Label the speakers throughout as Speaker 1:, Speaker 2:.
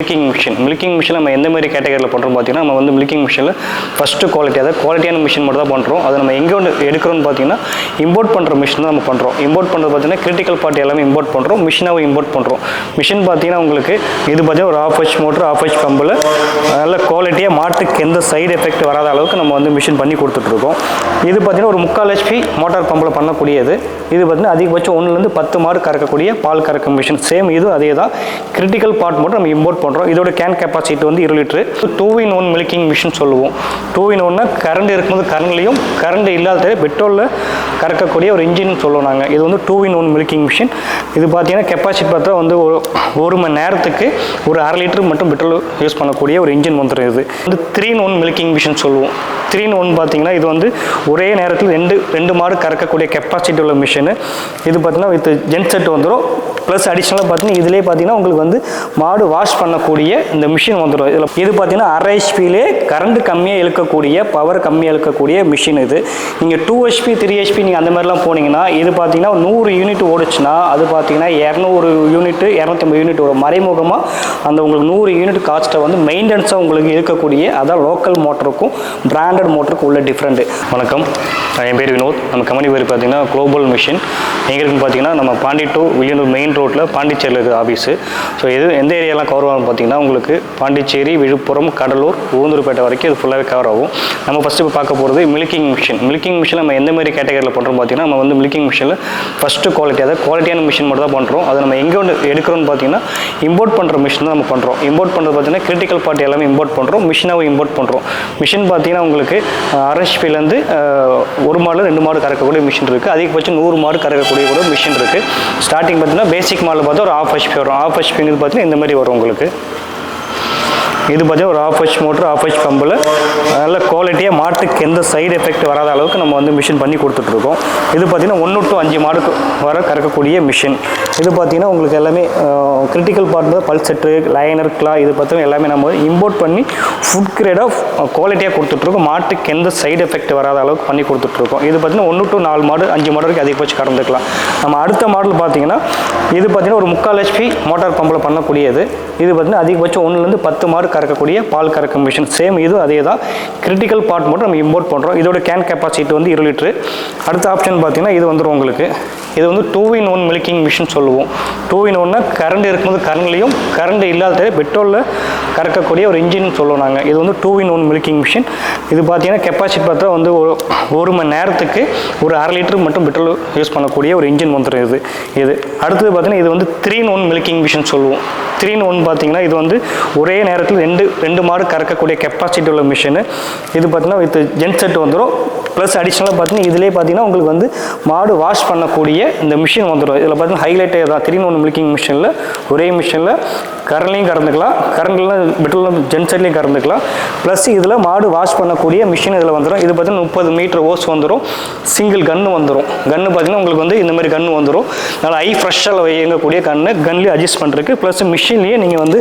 Speaker 1: Milking machine நம்ம எந்த மாதிரி கேட்டகரியில் பண்ணுறோம் பார்த்தீங்கன்னா, நம்ம வந்து மில்கிங் மிஷினில் ஃபஸ்ட்டு குவாலிட்டி, அதாவது குவாலிட்டியான மிஷின் மட்டும் தான் பண்ணுறோம். அதை நம்ம எங்கே ஒன்று எடுக்கிறோம்னு பார்த்தீங்கன்னா, இம்போர்ட் பண்ணுற மிஷின் தான் நம்ம பண்ணுறோம். இம்போர்ட் பண்ணுறது பார்த்தீங்கன்னா கிரிட்டிக்கல் பார்ட் எல்லாமே இம்போர்ட் பண்ணுறோம், மிஷினாகவும் இம்போர்ட் பண்ணுறோம். மிஷின் பார்த்தீங்கன்னா உங்களுக்கு இது பார்த்தீங்கன்னா ஒரு half H motor, half H பம்பில் நல்ல குவாலிட்டியாக மாட்டுக்கு எந்த சைடு எஃபெக்ட் வராத அளவுக்கு நம்ம வந்து மிஷின் பண்ணி கொடுத்துட்ருக்கோம். இது பார்த்தீங்கன்னா ஒரு 3/4 HP மோட்டார் பம்பில் பண்ணக்கூடியது. இது பார்த்தீங்கன்னா அதிகபட்சம் 1லேருந்து 10 மாடு கறக்கக்கூடிய பால் கறக்கும் மிஷின். சேம் இது அதே தான். கிரிட்டிக்கல் பார்ட் மட்டும் நம்ம இம்போர்ட் பண்ணுறோம். இதோட கேன் கெப்பாசிட்டி வந்து 20 லிட்டரு. 2-in-1 மில்கிங் மிஷின் சொல்லுவோம். 2-in-1 கரண்ட் இருக்கும்போது கரண்ட்லையும், கரண்ட் இல்லாத பெட்ரோலில் கறக்கக்கூடிய ஒரு இன்ஜின் சொல்லுவோம் நாங்கள். இது வந்து 2-in-1 மில்கிங் மிஷின். இது பார்த்தீங்கன்னா கெப்பாசிட்டி பார்த்தா வந்து ஒரு மணி நேரத்துக்கு ஒரு 1/2 லிட்டர் மட்டும் பெட்ரோல் யூஸ் பண்ணக்கூடிய ஒரு இன்ஜின் வந்துடும். இது வந்து 3-in-1 மில்கிங் மிஷின் சொல்லுவோம். 3-in-1 பார்த்தீங்கன்னா இது வந்து ஒரே நேரத்தில் ரெண்டு மாடு கறக்கக்கூடிய கெப்பாசிட்டி உள்ள மிஷின். இது பார்த்தீங்கன்னா வித் ஜென் செட் வந்துடும். ப்ளஸ் அடிஷ்னலாக பார்த்தீங்கன்னா இதிலே பார்த்தீங்கன்னா உங்களுக்கு வந்து மாடு வாஷ் பண்ணக்கூடிய இந்த மிஷின் வந்துடும். இது பார்த்தீங்கன்னா 1/2 HPலே கரண்ட் கம்மியாக இழுக்கக்கூடிய, பவர் கம்மியாக இழுக்கக்கூடிய மிஷின் இது. நீங்கள் 2 HP 3 HP நீங்கள் அந்த மாதிரிலாம் போனீங்கன்னா இது பார்த்தீங்கன்னா 100 யூனிட் ஓடுச்சுன்னா அது பார்த்தீங்கன்னா 200 யூனிட் 250 யூனிட் வரும். மறைமுகமாக அந்த உங்களுக்கு 100 யூனிட் காஸ்ட்டை வந்து மெயின்டெனன்ஸாக உங்களுக்கு இருக்கக்கூடிய, அதான் லோக்கல் மோட்டருக்கும் பிராண்டட் மோட்டருக்கும் உள்ள டிஃப்ரெண்ட். வணக்கம், என் பேர் வினோத். நம்ம கம்பெனி பேர் பார்த்தீங்கன்னா குளோபல் மிஷின். எங்கே இருக்குன்னு பார்த்தீங்கன்னா நம்ம பாண்டி டு வில்லியனூர் மெயின் ரோட்டில் பாண்டிச்சேரியில் இருக்குது ஆஃபீஸு. ஸோ இது எந்த ஏரியாலாம் கவர் ஆகும் பார்த்தீங்கன்னா உங்களுக்கு பாண்டிச்சேரி, விழுப்புரம், கடலூர், உளுந்தூர்பேட்டை வரைக்கும் இது ஃபுல்லாகவே கவர் ஆகும். நம்ம ஃபஸ்ட்டு இப்போ பார்க்க போகிறது மில்கிங் மிஷின். மில்கிங் மிஷின் நம்ம எந்த மாதிரி கேட்டகரியில் பண்ணுறோம் பார்த்தீங்கன்னா, நம்ம வந்து மில்கிங் மிஷினில் ஃபஸ்ட்டு குவாலிட்டி, அதாவது குவாலிட்டியான மிஷின் மட்டும் தான் பண்ணுறோம். அதை நம்ம எங்கே ஒன்று எடுக்கிறோம்னு பார்த்தீங்கன்னா, இம்போர்ட் பண்ணுற மிஷின் தான் நம்ம பண்ணுறோம். இம்போர்ட் பண்ணுறது பார்த்தீங்கன்னா கிரிட்டிக்கல் பார்ட் எல்லாமே இம்போர்ட் பண்ணுறோம், மிஷினாகவும் இம்போர்ட் பண்ணுறோம். மிஷின் பார்த்தீங்கன்னா உங்களுக்கு 1/2 HPலேருந்து 1 மாடு 2 மாடு கறக்கக்கூடிய மிஷின் இருக்குது. அதிகபட்சம் 100 மாடு கறக்கக்கூடிய கூட மிஷின் இருக்குது. ஸ்டார்டிங் பார்த்தீங்கன்னா பேசிக் மாடல் பார்த்தா ஒரு 1/2 HP வரும். 1/2 HPங்கிறது பார்த்தீங்கன்னா இந்த மாதிரி வரும் உங்களுக்கு. இது பார்த்தீங்கன்னா ஒரு 1/2 H மோட்டர், 1/2 H பம்பில் நல்ல குவாலிட்டியாக மாட்டுக்கு எந்த சைடு எஃபெக்ட் வராத அளவுக்கு நம்ம வந்து மிஷின் பண்ணி கொடுத்துட்ருக்கோம். இது பார்த்தீங்கன்னா 1 to 5 மாடுக்கு வர கறக்கக்கூடிய மிஷின். இது பார்த்தீங்கன்னா உங்களுக்கு எல்லாமே கிரிட்டிக்கல் பார்ட் தான் பல்ஸ் செட்டு, லைனர், கிளா, இது பார்த்தீங்கன்னா எல்லாமே நம்ம இம்போர்ட் பண்ணி ஃபுட் கிரேடாக குவாலிட்டியாக கொடுத்துட்ருக்கோம். மாட்டுக்கு எந்த சைடு எஃபெக்ட் வராத அளவுக்கு பண்ணி கொடுத்துட்ருக்கோம். இது பார்த்தீங்கன்னா 1 to 4 மாடு 5 மாடு வரைக்கும் அதிகபட்சம் கறந்துக்கலாம். நம்ம அடுத்த மாடல் பார்த்தீங்கன்னா இது பார்த்தீங்கன்னா ஒரு 3/4 HP மோட்டார் பம்பில் பண்ணக்கூடியது. இது பார்த்தீங்கன்னா அதிகபட்சம் 1லேருந்து 10 மாடு கறக்கக்கூடிய பால் கறக்கும் மிஷின். சேம் இது அதே தான். கிரிட்டிக்கல் பார்ட் மட்டும் நம்ம இம்போர்ட் பண்ணுறோம். இதோட கேன் கெப்பாசிட்டி வந்து 20 லிட்டரு. அடுத்த ஆப்ஷன் பார்த்தீங்கன்னா இது வந்துடும் உங்களுக்கு. இது வந்து 2-in-1 மில்கிங் மிஷின் சொல்லுவோம். 2-in-1 கரண்ட் இருக்கும்போது கரண்ட்லையும், கரண்ட் இல்லாத பெட்ரோலில் கறக்கக்கூடிய ஒரு இன்ஜின் சொல்லுவோம் நாங்கள். இது வந்து 2-in-1 மில்கிங் மிஷின். இது பார்த்தீங்கன்னா கெப்பாசிட்டி பார்த்தா வந்து ஒரு மணி நேரத்துக்கு ஒரு 1/2 லிட்டர் மட்டும் பெட்ரோல் யூஸ் பண்ணக்கூடிய ஒரு இன்ஜின் வந்துடும். இது அடுத்தது பார்த்தீங்கன்னா இது வந்து 3-in-1 மில்கிங் மிஷின் சொல்லுவோம். 3-in-1 பார்த்தீங்கன்னா இது வந்து ஒரே நேரத்தில் ரெண்டு மாடு கறக்கக்கூடிய கெப்பாசிட்டி உள்ள மிஷின். இது பார்த்தீங்கன்னா வித் ஜென் செட் வந்துடும். ப்ளஸ் அடிஷ்னலாக பார்த்தீங்கன்னா இதிலே பார்த்தீங்கன்னா உங்களுக்கு வந்து மாடு வாஷ் பண்ணக்கூடிய இந்த மிஷின் வந்துடும். இதில் பார்த்தீங்கன்னா ஹைலைட்டே தான். 3-in-1 மில்கிங் மிஷினில் ஒரே மிஷினில் கரண்ட்லையும் கறந்துக்கலாம், கரண்ட்லாம் பெட்ரோல் ஜென் செட்லையும் கறந்துக்கலாம். ப்ளஸ் இதில் மாடு வாஷ் பண்ணக்கூடிய மிஷின் இதில் வந்துடும். இது பார்த்தீங்கன்னா 30 மீட்டர் ஓஸ் வந்துடும். சிங்கிள் கன்று வந்துடும். கன்று பார்த்தீங்கன்னா உங்களுக்கு வந்து இந்த மாதிரி கன்று வந்துடும். நல்லா ஐ ஃப்ரெஷ்ஷாக இயங்கக்கூடிய கன்லேயே அட்ஜஸ்ட் பண்ணுறதுக்கு, ப்ளஸ் மிஷின்லேயே நீங்கள் வந்து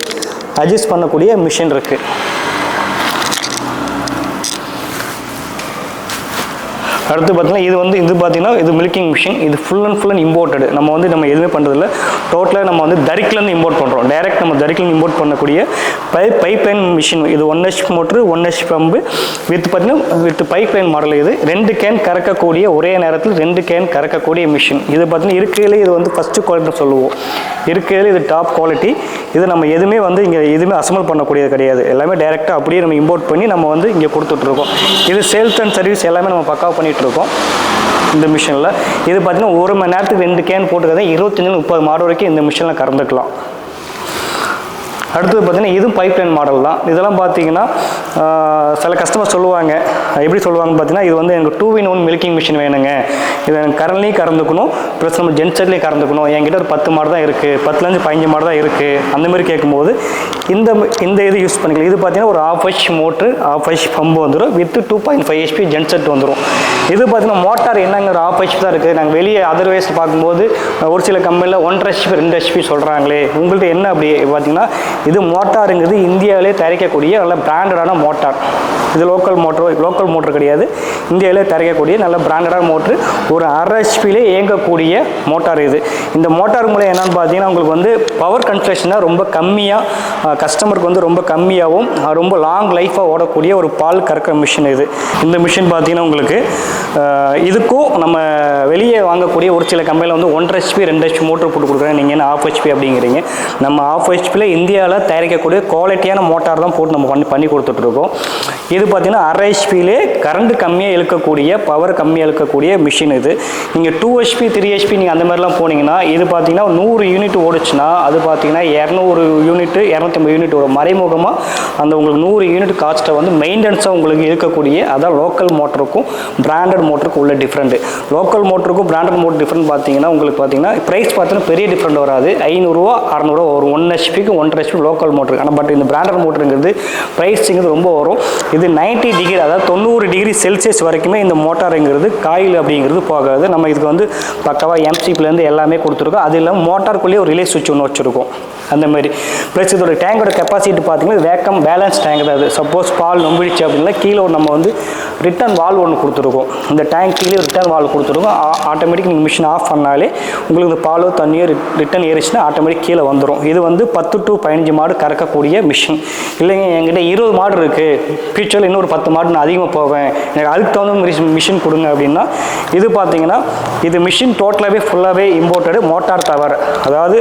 Speaker 1: அட்ஜஸ்ட் பண்ணக்கூடிய மிஷின் இருக்குது. அடுத்து பார்த்தீங்கன்னா இது பார்த்தீங்கன்னா இது மில்கிங் மிஷின். இது ஃபுல் அண்ட் இம்போர்ட்டடு. நம்ம எதுவுமே பண்ணுறதில்ல. டோட்டலாக நம்ம வந்து தரிக்கிலேருந்து இம்போர்ட் பண்ணுறோம். டைரெக்ட் நம்ம தரிக்கிலேருந்து இம்போர்ட் பண்ணக்கூடிய பைப் லைன் மிஷின். இது 1 HP motor, 1 HP pump with pipe line model. இது 2 கேன் கறக்கக்கூடிய, ஒரே நேரத்தில் 2 கேன் கறக்கக்கூடிய மிஷின். இது பார்த்தீங்கன்னா இருக்கையிலே இது வந்து ஃபஸ்ட்டு குவாலிட்டி சொல்லுவோம். இருக்கையிலே இது டாப் குவாலிட்டி. இது நம்ம எதுவுமே வந்து இங்கே எதுவுமே அசம்பிள் பண்ணக்கூடியது கிடையாது. எல்லாமே டைரெக்டாக அப்படியே நம்ம இம்போர்ட் பண்ணி நம்ம வந்து இங்கே கொடுத்துட்ருக்கோம். இது சேல்ஸ் அண்ட் சர்வீஸ் எல்லாமே நம்ம பக்காவாக பண்ணிகிட்ருக்கோம் இந்த மிஷினில். இது பார்த்தீங்கன்னா 1 மணி நேரத்துக்கு 2 கேன் போட்டுக்கிறத 25-30 மாடு வரைக்கும் இந்த மிஷினில் கறந்துக்கலாம். அடுத்தது பார்த்தீங்கன்னா இதுவும் பைப் லைன் மாடல் தான். இதெல்லாம் பார்த்தீங்கன்னா சில கஸ்டமர் சொல்லுவாங்க, எப்படி சொல்லுவாங்கன்னு பார்த்தீங்கன்னா இது வந்து எனக்கு 2-in-1 மில்கிங் மிஷின் வேணுங்க, இது எனக்கு கரண்ட்லேயும் கறந்துக்கணும், ப்ளஸ் நம்ம ஜென் செட்லேயும் கறந்துக்கணும், என்கிட்ட ஒரு 10 மாடு தான் இருக்குது, 10லேருந்து 15 மாடு தான் இருக்குது, அந்தமாதிரி கேட்கும்போது இந்த இது யூஸ் பண்ணிக்கலாம். இது பார்த்தீங்கன்னா ஒரு 1/2 H மோட்ரு, 1/2 H பம்பு வந்துடும். வித் 2.5 HP ஜென் செட் வந்துடும். இது பார்த்தீங்கன்னா மோட்டார் என்னங்க ஒரு 1/2 HP தான் இருக்குது. நாங்கள் வெளியே அதர்வைஸ் பார்க்கும்போது ஒரு சில கம்பெனியில் 1.5 HP 2 HP சொல்கிறாங்களே, உங்கள்கிட்ட என்ன அப்படி பார்த்தீங்கன்னா இது மோட்டாருங்கிறது இந்தியாவிலே தயாரிக்கக்கூடிய நல்ல பிராண்டடான மோட்டார். இது லோக்கல் மோட்டர் கிடையாது, இந்தியாவிலே தயாரிக்கக்கூடிய நல்ல பிராண்டடான மோட்ரு. ஒரு 1/2 ஹெச்பிலே இயங்கக்கூடிய மோட்டார் இது. இந்த மோட்டார் மூலம் என்னென்னு பார்த்தீங்கன்னா உங்களுக்கு வந்து பவர் கன்சம்ப்ஷனாக ரொம்ப கம்மியாக, கஸ்டமருக்கு வந்து ரொம்ப கம்மியாகவும் ரொம்ப லாங் லைஃபாக ஓடக்கூடிய ஒரு பால் கறக்கிற மிஷின் இது. இந்த மிஷின் பார்த்தீங்கன்னா உங்களுக்கு இதுக்கும் நம்ம வெளியே வாங்கக்கூடிய ஒரு சில கம்பெனியில் வந்து 1.5 ஹெச்பி 2 ஹெச்பி மோட்டர் போட்டு கொடுக்குறாங்க. நீங்கள் என்ன 1/2 ஹெச்பி அப்படிங்கிறீங்க. நம்ம 1/2 ஹெச்பியில் இந்தியாவில் தயாரிக்கக்கூடிய குவாலிட்டியான மோட்டார் தான் போட்டு நம்ம பண்ணி கொடுத்துட்ருக்கோம். இது பார்த்தீங்கன்னா 1/2 ஹெச்பிலே கரண்ட் கம்மியாக இழுக்கக்கூடிய, பவர் கம்மியாக இழுக்கக்கூடிய மிஷின் இது. நீங்கள் 2 ஹெச்பி 3 ஹெச்பி நீங்கள் அந்த மாதிரிலாம் போனீங்கன்னா இது பார்த்தீங்கன்னா 100 யூனிட் ஓடிச்சுன்னா அது பார்த்தீங்கன்னா 200 யூனிட் 250 யூனிட் ஒரு மறைமுகமாக அந்த உங்களுக்கு 100 யூனிட் காஸ்ட்டை வந்து மெயின்டெனன்ஸாக உங்களுக்கு இருக்கக்கூடிய, அதான் லோக்கல் மோட்டருக்கும் பிராண்டட் மோட்டருக்கும் உள்ள டிஃப்ரெண்ட்டு. லோக்கல் மோட்டருக்கும் பிராண்டட் மோட்டர் டிஃப்ரெண்ட் பார்த்தீங்கன்னா உங்களுக்கு பார்த்தீங்கன்னா ப்ரைஸ் பார்த்தீங்கன்னா பெரிய டிஃப்ரெண்ட் வராது. 500 600 ஒரு 1 ஹெச்பிக்கு 1.5 ஹெச்பி லோக்கல் மோட்டருக்கு. ஆனால் பட் இந்த பிராண்டட் மோட்டருங்கிறது ப்ரைஸுங்கிறது ரொம்ப வரும். இது 90 டிகிரி, அதாவது 90 டிகிரி செல்சியஸ் வரைக்குமே இந்த மோட்டாருங்கிறது காயில் அப்படிங்கிறது போகாது. நம்ம இதுக்கு வந்து பக்கவாக எம்சிப்லேருந்து எல்லாமே கொடுத்துருக்கோம். அது இல்லாமல் மோட்டாருக்குள்ளேயே ஒரு ரிலே சுவிட்ச் ஒன்று வச்சுருக்கோம் அந்த மாதிரி. ப்ளஸ் இதோட டேங்கோட கெப்பாசிட்டி பார்த்தீங்கன்னா வேக்கம் பேலன்ஸ் டேங்க் தான். அது சப்போஸ் பால் நம்பிடுச்சு அப்படின்னா கீழே நம்ம வந்து ரிட்டர்ன் வால்வ் ஒன்று கொடுத்துருக்கோம். இந்த டேங்க் கீழே ரிட்டர்ன் வால்வ் கொடுத்துருக்கோம். ஆட்டோமேட்டிக் நீங்கள் மிஷின் ஆஃப் பண்ணாலே உங்களுக்கு இந்த பாலோ தண்ணியோ ரிட்டர்ன் ஏறிச்சுன்னா ஆட்டோமேட்டிக் கீழே வந்துடும். இது வந்து 10 to 15 மாடு கறக்கக்கூடிய மிஷின். இல்லைங்க என்கிட்ட 20 மாடு இருக்குது, ஃபியூச்சரில் இன்னொரு 10 மாடு நான் அதிகமாக போவேன், எனக்கு அதுக்கு தகுந்த மிஷின் கொடுங்க அப்படின்னா இது பார்த்தீங்கன்னா இது மிஷின் டோட்டலாகவே ஃபுல்லாகவே இம்போர்ட்டடு மோட்டார் தவிர. அதாவது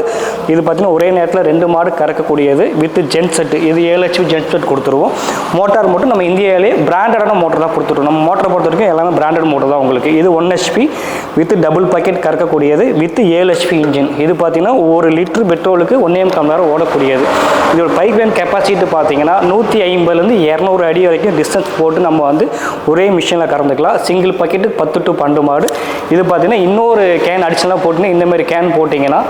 Speaker 1: இது பார்த்தீங்கன்னா ஒரே நேரத்தில் 2 மாடு கறக்கக்கூடியது வித் ஜென் செட்டு. இது 7 ஹெச்பி ஜென் செட் கொடுத்துருவோம். மோட்டார் மட்டும் நம்ம இந்தியாவிலே பிராண்டடான மோட்டர் தான் கொடுத்துருவோம். நம்ம மோட்டரை பொறுத்த வரைக்கும் எல்லாமே பிராண்டட் மோட்டர் தான் உங்களுக்கு. இது 1 ஹெச்பி வித் டபுள் பாக்கெட் கறக்கக்கூடியது வித் 7 ஹெச்பி இன்ஜின். இது பார்த்தீங்கன்னா 1 லிட்டர் பெட்ரோலுக்கு 1.5 கம நேரம் ஓடக்கூடியது. இதோட பைப் லைன் கெப்பாசிட்டி பார்த்தீங்கன்னா 150லேருந்து 200 அடி வரைக்கும் டிஸ்டன்ஸ் போட்டு நம்ம வந்து ஒரே மிஷினில் கறந்துக்கலாம். சிங்கிள் பாக்கெட்டு 10 to 12 மாடு. இது பார்த்தீங்கன்னா இன்னொரு கேன் அடிஷனலாக போட்டுன்னு இந்தமாதிரி கேன் போட்டிங்கன்னா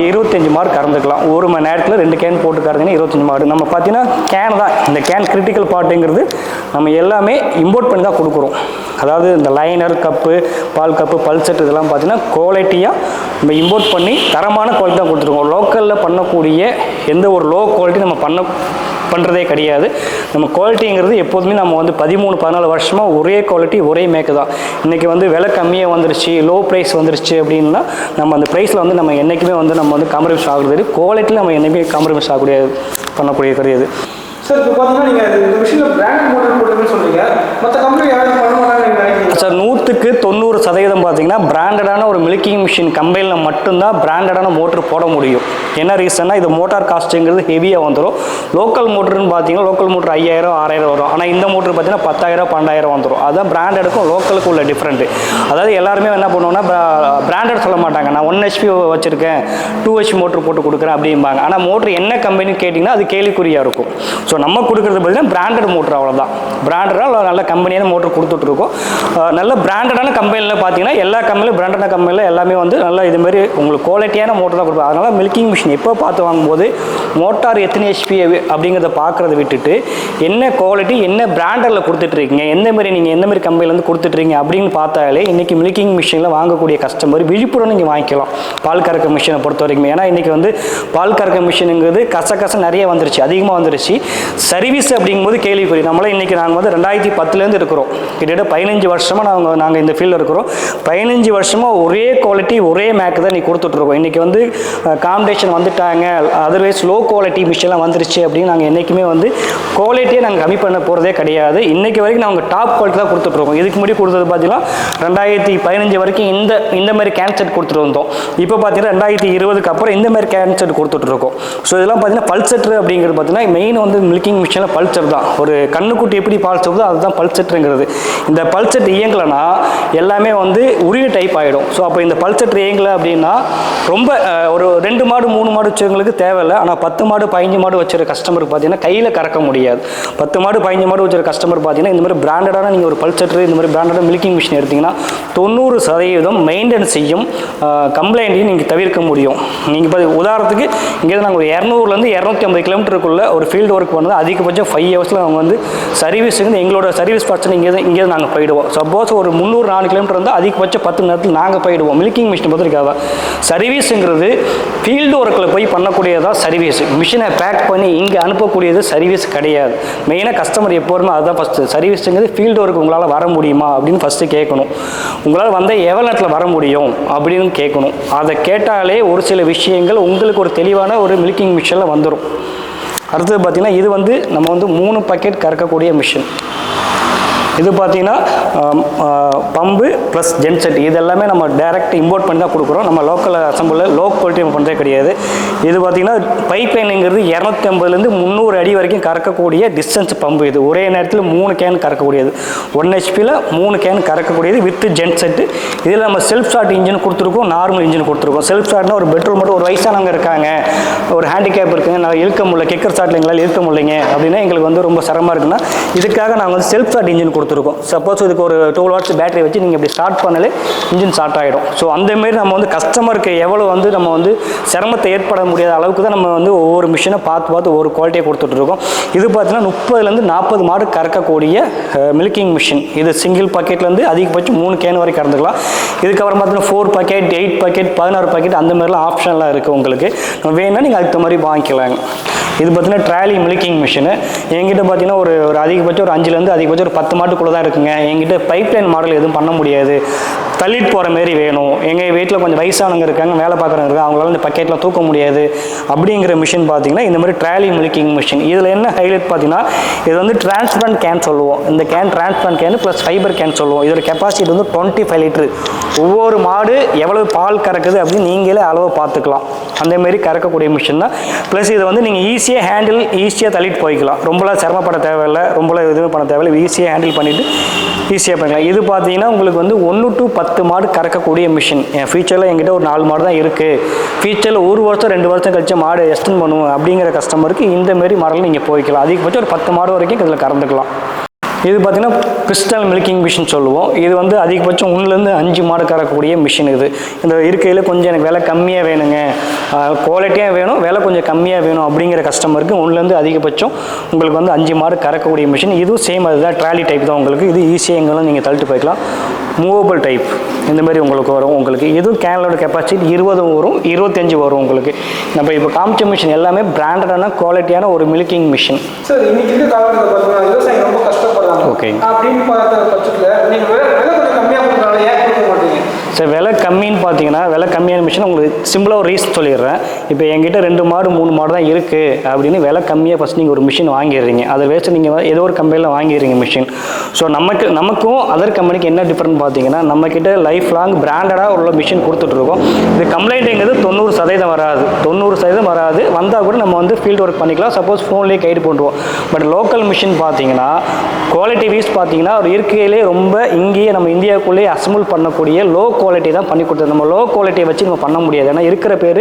Speaker 1: 25 மாடு கறந்துக்கலாம். 1 மணி நேரத்தில் 2 கேன் போட்டு கறந்தீங்கன்னா 25 மாடு. நம்ம பார்த்தீங்கன்னா கேன் தான், இந்த கேன் கிரிட்டிக்கல் பார்ட்டுங்கிறது நம்ம எல்லாமே இம்போர்ட் பண்ணி தான் கொடுக்குறோம். அதாவது இந்த லைனர் கப்பு, பால் கப்பு, பல்செட் இதெல்லாம் பார்த்தீங்கன்னா குவாலிட்டியாக நம்ம இம்போர்ட் பண்ணி தரமான குவாலிட்டி தான் கொடுத்துருக்கோம். லோக்கலில் பண்ணக்கூடிய எந்த ஒரு லோ குவாலிட்டி நம்ம பண்ணுறதே கிடையாது. நம்ம குவாலிட்டிங்கிறது எப்போதுமே நம்ம வந்து 13-14 வருஷமாக ஒரே குவாலிட்டி ஒரே மேக்கு தான். இன்றைக்கி வந்து விலை கம்மியாக வந்துருச்சு, லோ ப்ரைஸ் வந்துருச்சு அப்படின்னா நம்ம அந்த ப்ரைஸில் வந்து நம்ம என்றைக்குமே வந்து நம்ம வந்து காம்ப்ரமைஸ் ஆகுறது, குவாலிட்டியில் நம்ம என்றைக்குமே காம்ப்ரமைஸ் பண்ணக்கூடிய கிடையாது.
Speaker 2: சார் இப்போ பார்த்தீங்கன்னா நீங்கள் இந்த விஷயத்தில் பிராண்ட் மோட்டர் போட்டுருக்குன்னு சொல்கிறீங்க, மற்ற கம்பெனி யாரும் பண்ண மாட்டாங்க நினைக்கிறீங்க
Speaker 1: சார்? 100க்கு 90% பார்த்தீங்கன்னா பிராண்டடான ஒரு மில்கிங் மிஷின் கம்பெனியில் மட்டும்தான் பிராண்டடான மோட்டர் போட முடியும். என்ன ரீசன்னா இது மோட்டார் காஸ்ட்டுங்கிறது ஹெவியாக வந்துடும். லோக்கல் மோட்டர்னு பார்த்தீங்கன்னா லோக்கல் மோட்டர் 5000 6000 வரும். ஆனால் இந்த மோட்டர் பார்த்தீங்கன்னா 10000 12,000 வந்துடும். அதுதான் பிராண்டடுக்கும் லோக்கலுக்கும் உள்ள டிஃப்ரெண்ட்டு. அதாவது எல்லாருமே என்ன பண்ணுவோம்னா பிராண்டட் சொல்ல மாட்டாங்க, நான் 1 ஹெச்பி வச்சுருக்கேன் 2 ஹெச்பி மோட்டர் போட்டு கொடுக்குறேன் அப்படிம்பாங்க. ஆனால் மோட்டர் என்ன கம்பெனின்னு கேட்டிங்கன்னா அது கேள்விக்குறியாக இருக்கும். ஸோ நம்ம கொடுக்குறது பார்த்தீங்கன்னா பிராண்டட் மோட்டர், அவ்வளோதான். பிராண்டடாக நல்ல கம்பெனியான மோட்டர் கொடுத்துட்ருக்கோம். நல்ல பிராண்டடான கம்பெனியில் பார்த்தீங்கன்னா எல்லா கம்பெனியும் பிராண்டடான கம்பெனியில் எல்லாமே வந்து நல்லா இதுமாரி உங்களுக்கு குவாலிட்டியான மோட்டர் தான் கொடுப்போம். அதனால் மில்கிங் மிஷின் எப்போ பார்த்து வாங்கும்போது மோட்டார் எத்தனை ஹெச்பி அப்படிங்கிறத பார்க்குறத விட்டுட்டு என்ன குவாலிட்டி என்ன பிராண்டரில் கொடுத்துட்ருக்கீங்க, எந்தமாரி நீங்கள் எந்தமாரி கம்பெனிலேருந்து கொடுத்துட்ருக்கீங்க அப்படின்னு பார்த்தாலே இன்றைக்கி மில்கிங் மிஷினில் வாங்கக்கூடிய கஸ்டமர் விழிப்புடன் நீங்கள் வாங்கிக்கலாம் பால் கறக்க மிஷினை பொறுத்த வரைக்கும். ஏன்னா இன்றைக்கி வந்து பால் கறக்க மிஷினுங்கிறது கச நிறைய வந்துருச்சு, அதிகமாக வந்துருச்சு. சர்வீஸ் அப்படிங்கும்போது கேள்விக்குறி. நம்மளாம் இன்றைக்கி நாங்கள் வந்து 2010 இருக்கிறோம். கிட்டத்தட்ட 15 வருஷமாக நாங்கள் இந்த ஃபீல்டில் இருக்கிறோம். 15 வருஷமாக ஒரே குவாலிட்டி ஒரே மேக்கு தான் இன்றைக்கி கொடுத்துட்ருக்கோம். இன்றைக்கி வந்து காம்படிஷன் வந்துட்டாங்க, அதர்வைஸ் லோ குவாலிட்டி மிஷின்லாம் வந்துருச்சு அப்படின்னு நாங்கள் என்றைக்குமே வந்து குவாலிட்டியை நாங்கள் கம்மி பண்ண போகிறதே கிடையாது. இன்றைக்கி வரைக்கும் நாங்கள் டாப் குவாலிட்டி தான் கொடுத்துட்ருக்கோம். இதுக்கு முன்னாடி கொடுத்தது பார்த்தீங்கன்னா 2015 வரைக்கும் இந்த மாதிரி கேன் செட் கொடுத்துட்டு வந்தோம். இப்போ பார்த்தீங்கன்னா 2020க்கு அப்புறம் இந்த மாதிரி கேன் செட் கொடுத்துட்ருக்கோம். ஸோ இதெல்லாம் பார்த்தீங்கன்னா பல்செட்ரு அப்படிங்கிறது பார்த்தீங்கன்னா மெயின் வந்து மில்கிங் மிஷினில் பல்செட் தான். ஒரு கண்ணுக்குட்டி எப்படி பால் சொல்லுதோ அதுதான் பல்செட்ருங்கிறது. இந்த பல்செட் இயங்கலைன்னா எல்லாமே வந்து உரிய டைப் ஆகிடும். ஸோ அப்போ இந்த பல்செட் இயங்கலை அப்படின்னா ரொம்ப ஒரு 2 மாடு 3 மாடு வச்சவங்களுக்கு தேவையில்லை. ஆனால் 10 மாடு 15 மாடு வச்சுருக்க கஸ்டமருக்கு பார்த்தீங்கன்னா கையில் கறக்க முடியாது. 10 மாடு 15 மாடு வச்சுருக்க கஸ்டமர் பார்த்தீங்கன்னா இந்த மாதிரி பிராண்டடான நீங்கள் ஒரு பல்செட்ரு இந்த மாதிரி பிராண்டடான மில்கிங் மிஷின் எடுத்திங்கன்னா 90% மெயின்டெனன்ஸ் செய்யும், கம்ப்ளைண்ட்டையும் நீங்கள் தவிர்க்க முடியும். நீங்கள் இப்போ உதாரணத்துக்கு இங்கேருந்து நாங்கள் ஒரு 200லேருந்து 250 கிலோமீட்டருக்குள்ளே ஒரு ஃபீல்டு ஒர்க் பண்ணது அதிகபட்சம் 5 ஹவர்ஸில் அவங்க வந்து சர்வீஸுக்கு எங்களோட சர்வீஸ் பர்சன் இங்கே நாங்கள் போயிடுவோம். சப்போஸ் சப்போஸ் ஒரு 300-400 கிலோமீட்டர் வந்து அதிகபட்சம் 10 மணி நேரத்தில் நாங்கள் போயிடுவோம். மில்கிங் மிஷினை பொறுத்திருக்காங்க. சர்வீஸுங்கிறது ஃபீல்டு ஒர்க்கில் போய் பண்ணக்கூடியதான் சர்வீஸ். மிஷினை பேக் பண்ணி இங்கே அனுப்பக்கூடியது சர்வீஸ் கிடையாது. மெயினாக கஸ்டமர் எப்போதுமே அதுதான் ஃபஸ்ட்டு. சர்வீஸுங்கிறது ஃபீல்டு ஒர்க் உங்களால் வர முடியுமா அப்படின்னு ஃபஸ்ட்டு கேட்கணும். உங்களால் வந்தால் எவ்வளோ நேரத்தில் வர முடியும் அப்படின்னு கேட்கணும். அதை கேட்டாலே ஒரு சில விஷயங்கள் உங்களுக்கு ஒரு தெளிவான ஒரு மில்கிங் மிஷினில் வந்துடும். அடுத்தது பார்த்திங்கன்னா இது வந்து நம்ம வந்து 3 பக்கெட் கறக்கக்கூடிய மிஷின். இது பார்த்தீங்கன்னா பம்பு ப்ளஸ் ஜென்செட் இது எல்லாமே நம்ம டைரெக்ட் இம்போர்ட் பண்ணி தான் கொடுக்குறோம். நம்ம லோக்கல் அசம்பிளில் லோ குவாலிட்டி நம்ம பண்ணுறதே கிடையாது. இது பார்த்தீங்கன்னா பைப் லைனுங்கிறது 250லேருந்து 300 அடி வரைக்கும் கறக்கக்கூடிய டிஸ்டன்ஸ் பம்பு. இது ஒரே நேரத்தில் 3 கேன் கறக்கக்கூடியது. 1 ஹெச்பியில் 3 கேன் கறக்கக்கூடியது வித் ஜென்செட்டு. இதில் நம்ம செல்ஃப் ஸ்டார்ட் இன்ஜின் கொடுத்துருக்கோம், நார்மல் இன்ஜின் கொடுத்துருக்கோம். செல்ஃப் ஸ்டார்ட்னா ஒரு பெட்ரோல் மட்டும் ஒரு வயசானவங்க இருக்காங்க, ஒரு ஹேண்டிகேப் இருக்குங்க, நான் இழுக்க முடியல, கிக்கர் ஸ்டார்ட்டில் எங்களால் இழுக்க முடியலைங்க அப்படின்னா எங்களுக்கு வந்து ரொம்ப சிரமமாக இருக்குன்னா இதுக்காக நாங்கள் வந்து செல்ஃப் ஸ்டார்ட் இன்ஜின் கொடுத்துருக்கோம். சப்போஸ் இதுக்கு ஒரு 12 வாட்ஸ் பேட்டரி வச்சு நீங்கள் இப்படி ஸ்டார்ட் பண்ணாலே இன்ஜின் ஸ்டார்ட் ஆகிடும். ஸோ அந்தமாரி நம்ம வந்து கஸ்டமருக்கு எவ்வளோ வந்து நம்ம வந்து சிரமத்தை ஏற்பட முடியாத அளவுக்கு தான் நம்ம வந்து ஒவ்வொரு மிஷினை பார்த்து ஒவ்வொரு குவாலிட்டியை கொடுத்துட்ருக்கோம். இது பார்த்தீங்கன்னா 30லேருந்து 40 மாடு கறக்கக்கூடிய மில்கிங் மிஷின். இது சிங்கிள் பக்கெட்லேருந்து அதிகபட்சம் 3 கேன் வரைக்கும் கறந்துக்கலாம். இதுக்கப்புறம் பார்த்தீங்கன்னா 4 பக்கெட், 8 பக்கெட், 16 பக்கெட் அந்த மாதிரிலாம் ஆப்ஷன்லாம் இருக்குது உங்களுக்கு. வேணும்னா நீங்கள் அதுக்கு மாதிரி வாங்கிக்கலாங்க. இது பார்த்தீங்கன்னா ட்ராலி மில்கிங் மிஷினு. எங்கிட்ட பார்த்தீங்கன்னா ஒரு அதிகபட்சம் ஒரு 5லேருந்து அதிகபட்சம் ஒரு 10 மாட்டுக்குள்ளே தான் இருக்குங்க. எங்கிட்ட பைப் லைன் மாடல் எதுவும் பண்ண முடியாது, தள்ளிட்டு போகிற மாரி வேணும், எங்கள் வீட்டில் கொஞ்சம் வயசானவங்க இருக்காங்க, வேலை பார்க்குறவங்க இருக்காங்க, அவங்களால இந்த பக்கெட்டில் தூக்க முடியாது அப்படிங்கிற மிஷின் பார்த்தீங்கன்னா இந்த மாதிரி ட்ராலி மில்கிங் மிஷின். இதில் என்ன ஹைலைட் பார்த்தீங்கன்னா இது வந்து டிரான்ஸ்பரண்ட் கேன் சொல்லுவோம். இந்த can transparent can plus fibre can சொல்லுவோம். இதோட கெப்பாசிட்டி வந்து 25 லிட்டரு. ஒவ்வொரு மாடு எவ்வளவு பால் கறக்குது அப்படின்னு நீங்களே அளவு பார்த்துக்கலாம். அந்தமாரி கறக்கக்கூடிய மிஷின் தான். ப்ளஸ் இதை வந்து நீங்கள் ஈஸியாக ஹேண்டில், ஈஸியாக தள்ளிட்டு போய்க்கலாம். ரொம்பலாம் சிரமப்பட தேவையில்லை, ரொம்பலாம் எதுவுமே பண்ண தேவையில்லை. ஈஸியாக ஹேண்டில் பண்ணிவிட்டு ஈஸியாக பண்ணிக்கலாம். இது பார்த்தீங்கன்னா உங்களுக்கு வந்து 1 to 10 மாடு கறக்கக்கூடிய மிஷின். என் ஃபியூச்சரில் என்கிட்ட ஒரு 4 மாடு தான் இருக்குது. ஃபியூச்சரில் 1 வருஷம் 2 வருஷம் கழிச்சு மாடு எக்ஸ்டெண்ட் பண்ணுவோம் அப்படிங்கிற கஸ்டமருக்கு இந்தமாரி மாடல் நீங்கள் போய்க்கலாம். அதிகபட்சம் ஒரு 10 மாடு வரைக்கும் இதில் கறந்துக்கலாம். இது பார்த்தீங்கன்னா கிறிஸ்டல் மில்கிங் மிஷின் சொல்லுவோம். இது வந்து அதிகபட்சம் 1லேருந்து 5 மாடு கறக்கக்கூடிய மிஷின். இது இந்த இருக்கையில் கொஞ்சம் எனக்கு விலை கம்மியாக வேணுங்க, குவாலிட்டியாக வேணும், விலை கொஞ்சம் கம்மியாக வேணும் அப்படிங்கிற கஸ்டமருக்கு 1லேருந்து அதிகபட்சம் உங்களுக்கு வந்து 5 மாடு கறக்கக்கூடிய மிஷின். இதுவும் சேம் அதுதான், ட்ராலி டைப் தான் உங்களுக்கு. இது ஈஸியாக எங்கெல்லாம் நீங்கள் தள்ளிட்டு போய்க்கலாம். மூவபிள் டைப் இந்த மாதிரி உங்களுக்கு வரும். உங்களுக்கு இதுவும் கேனலோட கெப்பாசிட்டி 20 வரும், 25 வரும் உங்களுக்கு. நம்ம இப்போ காமிச்ச மிஷின் எல்லாமே பிராண்டடான குவாலிட்டியான ஒரு மில்கிங் மிஷின்.
Speaker 2: சார் இன்னைக்கு இருக்க காலத்தில் பார்த்தீங்கன்னா விவசாயிகள் ரொம்ப கஷ்டப்படுறாங்க.
Speaker 1: ஓகே,
Speaker 2: அப்படின்னு பார்த்த பட்சத்தில் நீங்கள் விலை கொஞ்சம் கம்மியாக கொடுக்குறாங்க, ஏன் கொடுக்க மாட்டீங்க?
Speaker 1: சார் விலை கம்மின்னு பார்த்தீங்கன்னா விலை கம்மியான மிஷின் உங்களுக்கு சிம்பிளாக ஒரு ரீசன் சொல்லிடுறேன். இப்போ என்கிட்ட 2 மாடு 3 மாடு தான் இருக்குது அப்படின்னு விலை கம்மியாக ஃபஸ்ட் நீங்கள் ஒரு மிஷின் வாங்கிடுறீங்க. அதை வேஸ்ட்டு நீங்கள் ஏதோ ஒரு கம்பெனியில் வாங்கிடுறீங்க மிஷின். ஸோ நமக்கும் அதர் கம்பெனிக்கு என்ன டிஃப்ரெண்ட் பார்த்தீங்கன்னா நம்மக்கிட்ட லைஃப் லாங் பிராண்டடாக உள்ள மிஷின் கொடுத்துட்ருக்கோம். இது கம்ப்ளைண்ட்டுங்கிறது 90% வராது, 90% வராது. வந்தால் கூட நம்ம வந்து ஃபீல்டு ஒர்க் பண்ணிக்கலாம், சப்போஸ் ஃபோன்லேயே கைடு பண்ணுவோம். பட் லோக்கல் மிஷின் பார்த்தீங்கன்னா குவாலிட்டி வைஸ் பார்த்தீங்கன்னா ஒரு இருக்கையிலே ரொம்ப இங்கேயே நம்ம இந்தியாவுக்குள்ளேயே அசம்பிள் பண்ணக்கூடிய லோ குவாலிட்டி தான் பண்ணி கொடுத்தது. நம்ம லோ குவாலிட்டியை வச்சு நம்ம பண்ண முடியாது. ஏன்னா இருக்கிற பேர்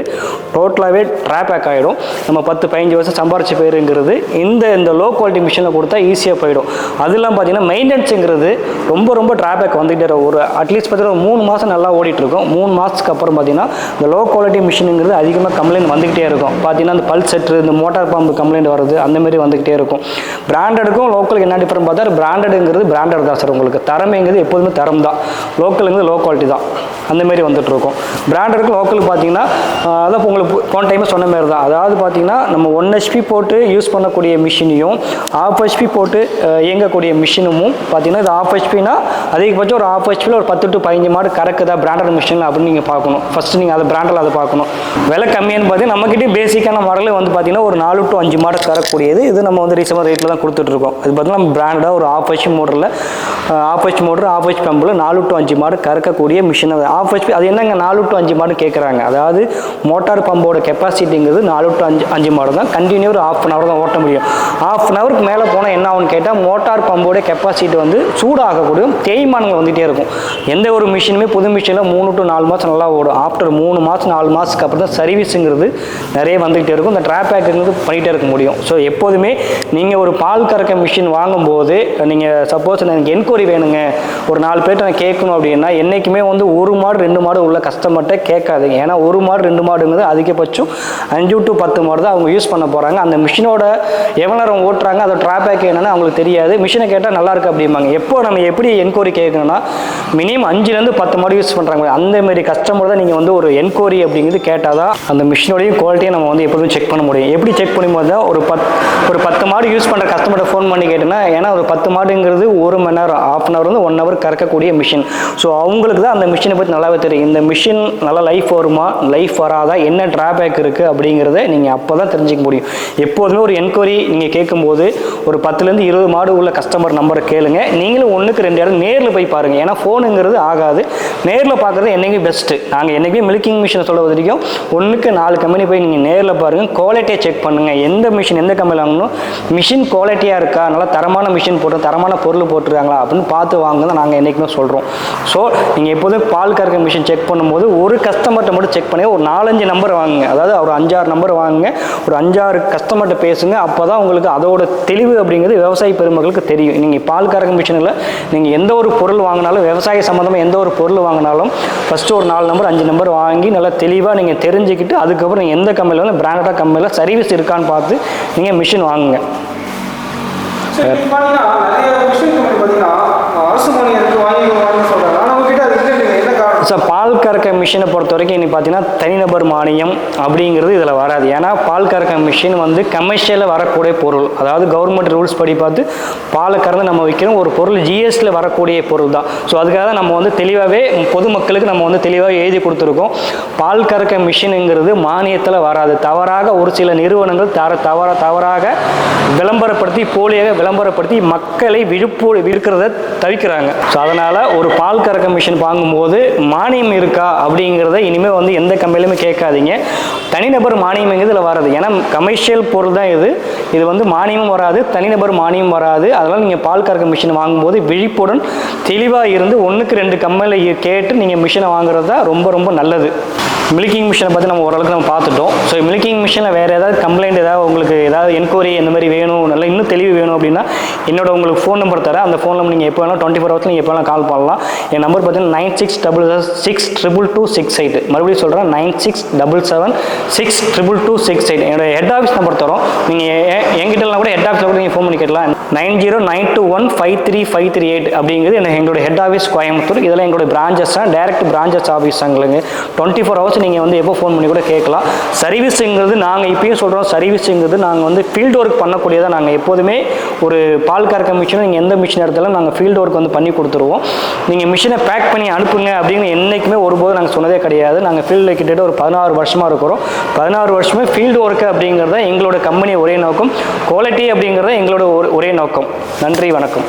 Speaker 1: டோட்டலாகவே ட்ராபேக் ஆகிடும். நம்ம 10-15 வருஷம் சம்பாரிச்ச பேருங்கிறது இந்த லோ குவாலிட்டி மிஷினில் கொடுத்தா ஈஸியாக போயிடும். அதெல்லாம் பார்த்தீங்கன்னா மெயின்டெனன்ஸுங்கிறது ரொம்ப ட்ராபேக் வந்துகிட்டே இருக்கும். ஒரு அட்லீஸ்ட் பார்த்தீங்கன்னா 3 மாதம் நல்லா ஓடிட்டுருக்கும். 3 மாதத்துக்கு அப்புறம் பார்த்தீங்கன்னா இந்த லோ குவாலிட்டி மிஷினுங்கிறது அதிகமாக கம்ப்ளைண்ட் வந்துக்கிட்டே இருக்கும். பார்த்தீங்கன்னா இந்த பல்ஸ் செட்ரு, இந்த மோட்டார் பம்பு கம்ப்ளைண்ட் வருது, அந்தமாரி வந்துக்கிட்டே இருக்கும். பிராண்டடுக்கும் லோக்கலுக்கு என்ன டிஃபரெண்ட் பார்த்தா பிராண்டடுங்கிறது பிராண்டட் தான் சார். உங்களுக்கு தரமைங்கிறது எப்போதுமே தரம் தான், லோக்கலுங்கிறது லோ குவாலிட்டி தான். அந்தமாரி வந்துட்டுருக்கும். பிராண்டடுக்கு லோக்கலுக்கு பார்த்தீங்கன்னா அதான் உங்களுக்கு போன டைமே சொன்ன மாதிரி தான். அதாவது பார்த்தீங்கன்னா நம்ம 1 HP போட்டு யூஸ் பண்ணக்கூடிய மிஷினையும் 1/2 HP போட்டு இயங்கக்கூடிய மிஷினும் பார்த்தீங்கன்னா இது 1/2 HPனா அதிகபட்சம் ஒரு 1/2 HPயில் ஒரு 10 to 15 மாடு கறக்குதா பிராண்டட் மிஷின் அப்படின்னு நீங்கள் பார்க்கணும். ஃபஸ்ட்டு நீங்கள் அதை பிராண்டில் அதை பார்க்கணும். விலை கம்மியானு பார்த்தீங்கன்னா நம்மக்கிட்டே பேசிக்கான மாடலே வந்து பார்த்தீங்கன்னா ஒரு 4 to 5 மாடு கறக்கக்கூடியது. இது நம்ம வந்து ரீசனாக ரேட்டில் தான் கொடுத்துட்ருக்கோம். இது பார்த்தீங்கன்னா நம்ம பிராண்டடாக ஒரு 1/2 HP மோட்டரில் 1/2 HP மோட்டர் 1/2 HP பம்பில் 4 to 5 மாடு கறக்கக்கூடிய மிஷின். 1/2 HP அது என்னங்க 4 to 5 மாடு கேட்குறாங்க. அதாவது மோட்டார் பம்போட கெப்பாசிட்டிங்கிறது 4 to 5 மாடு தான். கண்டினியூ ஒரு 1/2 hour தான் ஓட்ட முடியும். 1/2 hourக்கு மேலே போனால் என்ன ஆகும்னு கேட்டால் மோட்டார் பம்போட கெப்பாசிட்டி வந்து சூடாகக்கூடிய தேய்மானங்கள் வந்துகிட்டே இருக்கும். எந்த ஒரு மிஷினுமே புது மிஷினில் 3 to 4 மாதம் நல்லா ஓடும். ஆஃப்டர் 3 மாதம் 4 மாதத்துக்கு அப்புறம் தான் சர்வீஸுங்கிறது நிறைய வந்துகிட்டே இருக்கும். இந்த ட்ராபேக்குங்கிறது பண்ணிகிட்டே இருக்க முடியும். ஸோ எப்போதுமே நீங்கள் ஒரு பால் கறக்க மிஷின் வாங்கும்போது நீங்கள் சப்போஸ் எனக்கு என்கொயரி வேணுங்க, ஒரு 4 பேர்ட்ட நான் கேட்கணும் அப்படின்னா என்றைக்குமே வந்து ஒரு மாடு 2 மாடு உள்ள கஸ்டமர்கிட்ட கேட்காதீங்க. ஏன்னா ஒரு மாடு 2 மாடுங்கிறது அதிகபட்சம் 5 to 10 மாடு தான் அவங்க யூஸ் பண்ண போகிறாங்க. அந்த மிஷினோட எவ்வளோ நேரம் ஓட்டுறாங்க, அதோட ட்ராபேக் என்னன்னு அவங்களுக்கு தெரியாது. மிஷினை கேட்டால் நல்லா இருக்கு அப்படிம்பாங்க. எப்போ நம்ம எப்படி என்கொயரி கேட்கணும்னா மினிமம் 5லேருந்து 10 மாடு யூஸ் பண்ணுறாங்க. அந்தமாரி கஸ்டமர் தான் நீங்கள் வந்து ஒரு என்கொயரி அப்படிங்கிறது கேட்டால் தான் அந்த மிஷினோடையும் குவாலிட்டியை நம்ம வந்து எப்போதும் செக் பண்ண முடியும். எப்படி செக் பண்ணும்போது தான் ஒரு 10 மாடு யூஸ் பண்ணுற கஸ்டமர்கிட்ட ஃபோன் பண்ணி கேட்டோன்னா, ஏன்னா ஒரு 10 மாடுங்கிறது 1 மணி நேரம், ½ hour வந்து 1 hour கறக்கக்கூடிய மிஷின். ஸோ அவங்களுக்கு தான் அந்த மிஷினை பற்றி நல்லாவே தெரியும். இந்த மிஷின் நல்லா லைஃப் வருமா, லைஃப் வராதா, என்ன ட்ராபேக் இருக்குது அப்படிங்கிறத நீங்கள் அப்போ தான் தெரிஞ்சிக்க முடியும். எப்போதுமே ஒரு என்கொயரி நீங்கள் கேட்கும்போது ஒரு 10லேருந்து 20 மாடு உள்ள கஸ்டமர் நம்பரை கேளுங்க. நீங்களும் 1க்கு 2 இடம் நேரில் போய் பாருங்கள். ஏன்னா ஃபோனுங்கிறது ஆகாது, நேரில் பார்க்குறது என்றைக்கும் பெஸ்ட்டு. நாங்கள் என்றைக்குமே மில்கிங் மிஷினை சொல்ல வரைக்கும் 1க்கு 4 கம்பெனி போய் நீங்கள் நேரில் பாருங்கள், குவாலிட்டியை செக் பண்ணுங்கள். எந்த மிஷின் எந்த கம்பெனி வாங்கணும், மிஷின் குவாலிட்டியாக இருக்கா, நல்லா தரமான மிஷின் போட்டு தரமான பொருள் போட்டுருக்காங்களா அப்படின்னு பார்த்து வாங்க தான் நாங்கள் என்றைக்குமே சொல்கிறோம். ஸோ நீங்கள் எப்போதும் பால் கறக்க மிஷின் செக் பண்ணும்போது ஒரு கஸ்டமர்கிட்ட மட்டும் செக் பண்ணி ஒரு 4-5 நம்பர் வாங்குங்க. அதாவது ஒரு 5-6 நம்பர் வாங்குங்க, ஒரு 5-6 கஸ்டமர்கிட்ட பேசுங்க. அப்போ தான் உங்களுக்கு அதோட தெளிவு அப்படிங்கிறது விவசாய பெருமக்களுக்கு தெரியும். நீங்கள் பால் கறக்க மிஷினில் நீங்கள் எந்த ஒரு பொருள் வாங்கினாலும், விவசாய சம்மந்தமாக எந்த ஒரு பொருள் வாங்கினாலும் ஃபஸ்ட்டு ஒரு 4 நம்பர் 5 நம்பர் வாங்கி நல்லா தெளிவாக நீங்கள் தெரிஞ்சுக்கிட்டு அதுக்கப்புறம் நீங்கள் எந்த கம்பெனியில் பிராண்டடாக கம்பெனியில் சர்வீஸ் இருக்கான்னு பார்த்து நீங்கள் மிஷின் வாங்குங்க.
Speaker 2: சரி, பார்த்தீங்கன்னா நிறைய மிஷின் கம்பெனி பார்த்தீங்கன்னா அரசு மானியம் வாங்கி சொல்கிறாங்க. ஆனால் உங்ககிட்ட அது இல்லை, என்ன காரணம்?
Speaker 1: சார், பால் கறக்க மிஷினை பொறுத்த வரைக்கும் இன்னைக்கு பார்த்தீங்கன்னா தனிநபர் மானியம் அப்படிங்கிறது இதில் வராது. ஏன்னா பால் கறக்க மிஷின் வந்து கமர்ஷியலில் வரக்கூடிய பொருள். அதாவது கவர்மெண்ட் ரூல்ஸ் படி பார்த்து பாலை கறந்து நம்ம வைக்கிறோம் ஒரு பொருள் ஜிஎஸ்டியில் வரக்கூடிய பொருள் தான். ஸோ அதுக்காக தான் நம்ம வந்து தெளிவாகவே பொதுமக்களுக்கு நம்ம வந்து தெளிவாக எழுதி கொடுத்துருக்கோம். பால் கறக்க மிஷினுங்கிறது மானியத்தில் வராது. தவறாக ஒரு சில நிறுவனங்கள் தவறாக விளம்பரப்படுத்தி போலியாக விளம்பரப்படுத்தி மக்களை விழுக்கிறத தவிர்க்கிறாங்க. ஸோ அதனால் ஒரு பால் கறக்க மிஷின் வாங்கும்போது மானியம் இருக்கா அப்படிங்கிறத இனிமேல் வந்து எந்த கம்பெனிலுமே கேட்காதீங்க. தனிநபர் மானியம்ங்கிறது இதில் வராது. ஏன்னா கமர்ஷியல் பொருள் தான் இது வந்து மானியமும் வராது, தனிநபர் மானியம் வராது. அதனால் நீங்கள் பால் கறக்க மிஷின் வாங்கும்போது விழிப்புடன் தெளிவாக இருந்து 1க்கு 2 கம்பெனியில் கேட்டு நீங்கள் மிஷினை வாங்குறது தான் ரொம்ப ரொம்ப நல்லது. மில்கிங் மிஷினை பற்றி நம்ம ஓரளவுக்கு நம்ம பார்த்துட்டோம். ஸோ மில்கிங் மிஷினில் வேறு ஏதாவது கம்ப்ளைண்ட், ஏதாவது உங்களுக்கு ஏதாவது என்கொயரி இந்த மாதிரி வேணும், நல்லா இன்னும் தெளிவு வேணும் அப்படின்னா என்னோட உங்களுக்கு ஃபோன் நம்பர் தரேன். அந்த ஃபோன் நம்பர் நீங்கள் எப்போ வேணாலும் 24 hours நீங்கள் எப்போ வேணாலும் கால் பண்ணலாம். என் நம்பர் பார்த்தீங்கன்னா 96662268. மறுபடியும் சொல்கிறேன், 9677762268. என்னோட ஹெட் ஆஃபீஸ் நம்பர் தரோம். நீங்கள் எங்கிட்டலாம் கூட ஹெட் ஆஃபீஸில் கூட நீங்கள் ஃபோன் பண்ணி கேட்கலாம். 9092153538 அப்படிங்கிறது எங்களோட ஹெட் ஆஃபீஸ் கோயம்புத்தூர். இதெல்லாம் எங்களோட பிரான்ச்சஸ் தான், டைரக்ட் பிரான்ச்சஸ் ஆஃபீஸ் எங்களுக்கு 24 hours நீங்கள் வந்து எப்போ ஃபோன் பண்ணி கூட கேட்கலாம். சர்வீஸுங்கிறது நாங்கள் இப்பயும் சொல்கிறோம், சர்வீஸுங்கிறது நாங்கள் வந்து ஃபீல்டு ஒர்க் பண்ணக்கூடியதாக நாங்கள் எப்போதுமே ஒரு பால் கறக்க மிஷினை நீங்கள் எந்த மிஷின் எடுத்தாலும் நாங்கள் ஃபீல்டு ஒர்க் வந்து பண்ணி கொடுத்துருவோம். நீங்கள் மிஷினை பேக் பண்ணி அனுப்புங்க அப்படின்னு என்றைக்குமே ஒருபோது நாங்கள் சொன்னதே கிடையாது. நாங்கள் ஃபீல்டில் கிட்டத்தட்ட ஒரு 16 வருஷமாக இருக்கிறோம். 16 வருஷமே ஃபீல்டு ஒர்க்கு அப்படிங்கிறத எங்களோட கம்பெனி ஒரே நோக்கம், குவாலிட்டி அப்படிங்கிறத எங்களோட ஒரே நோக்கம். நன்றி, வணக்கம்.